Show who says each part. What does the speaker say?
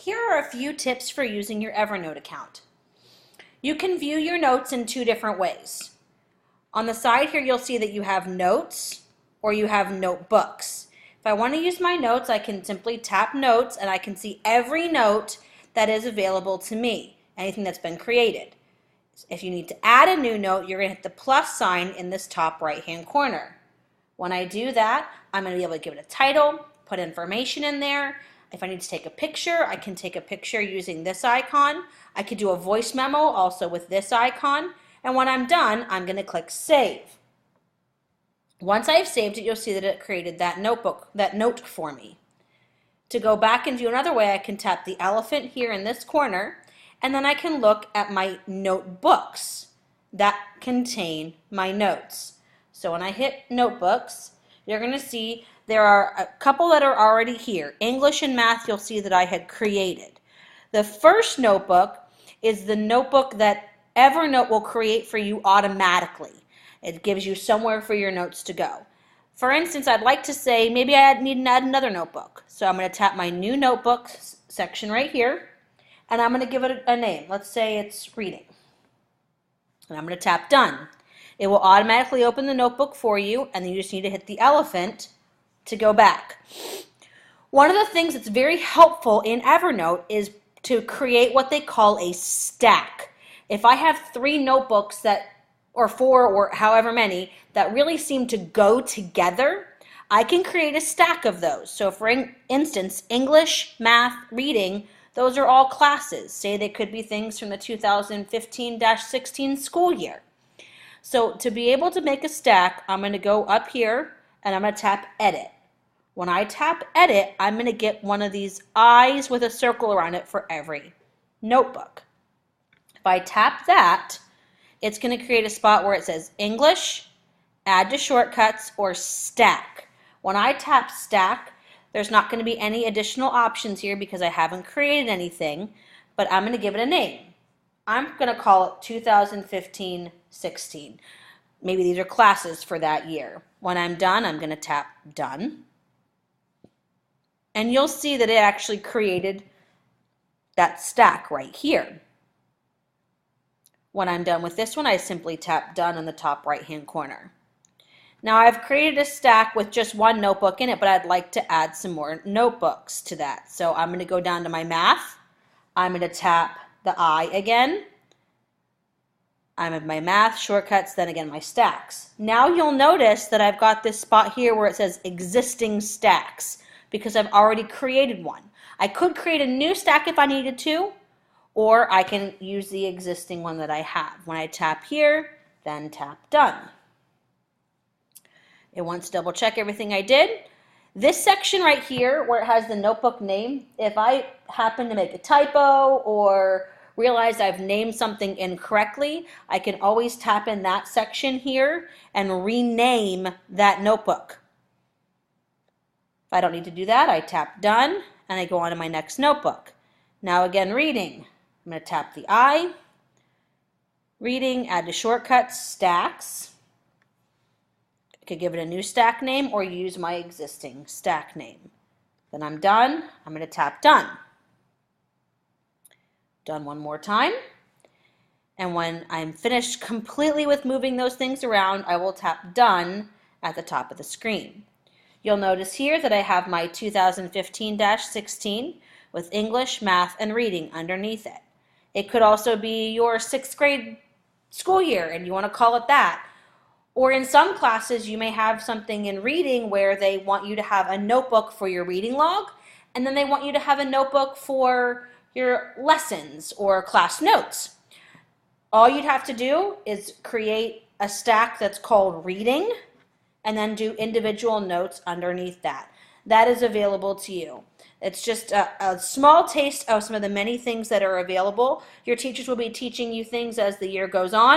Speaker 1: Here are a few tips for using your Evernote account. You can view your notes in two different ways. On the side here, you'll see that you have notes or you have notebooks. If I want to use my notes, I can simply tap notes and I can see every note that is available to me, anything that's been created. If you need to add a new note, you're going to hit the plus sign in this top right-hand corner. When I do that, I'm going to be able to give it a title, put information in there. If I need to take a picture, I can take a picture using this icon. I could do a voice memo also with this icon. And when I'm done, I'm going to click Save. Once I've saved it, you'll see that it created that note for me. To go back and view another way, I can tap the elephant here in this corner, and then I can look at my notebooks that contain my notes. So when I hit notebooks, you're going to see there are a couple that are already here. English and math, you'll see that I had created. The first notebook is the notebook that Evernote will create for you automatically. It gives you somewhere for your notes to go. For instance, I'd like to say maybe I need to add another notebook. So I'm going to tap my new notebooks section right here, and I'm going to give it a name. Let's say it's reading. And I'm going to tap Done. It will automatically open the notebook for you, and then you just need to hit the elephant to go back. One of the things that's very helpful in Evernote is to create what they call a stack. If I have 3 notebooks or 4 or however many that really seem to go together, I can create a stack of those. So for instance, English, math, reading, those are all classes. Say they could be things from the 2015-16 school year. So to be able to make a stack, I'm going to go up here and I'm going to tap Edit. When I tap Edit, I'm going to get one of these eyes with a circle around it for every notebook. If I tap that, it's going to create a spot where it says English, Add to Shortcuts, or Stack. When I tap Stack, there's not going to be any additional options here because I haven't created anything, but I'm going to give it a name. I'm going to call it 2015-16. Maybe these are classes for that year. When I'm done, I'm going to tap Done. And you'll see that it actually created that stack right here. When I'm done with this one, I simply tap Done in the top right-hand corner. Now I've created a stack with just one notebook in it, but I'd like to add some more notebooks to that. So I'm going to go down to my math. I'm going to tap the I again. I'm in my math, shortcuts, then again my stacks. Now you'll notice that I've got this spot here where it says existing stacks because I've already created one. I could create a new stack if I needed to, or I can use the existing one that I have. When I tap here, then tap Done. It wants to double check everything I did. This section right here where it has the notebook name, if I happen to make a typo or realize I've named something incorrectly, I can always tap in that section here and rename that notebook. If I don't need to do that, I tap Done and I go on to my next notebook. Now again, reading. I'm going to tap the I, reading, add to shortcuts, stacks. I could give it a new stack name or use my existing stack name. Then I'm done. I'm going to tap Done. Done one more time. And when I'm finished completely with moving those things around, I will tap Done at the top of the screen. You'll notice here that I have my 2015-16 with English, math, and reading underneath it. It could also be your 6th grade school year and you want to call it that. Or in some classes, you may have something in reading where they want you to have a notebook for your reading log, and then they want you to have a notebook for your lessons or class notes. All you'd have to do is create a stack that's called reading and then do individual notes underneath that. That is available to you. It's just a small taste of some of the many things that are available. Your teachers will be teaching you things as the year goes on.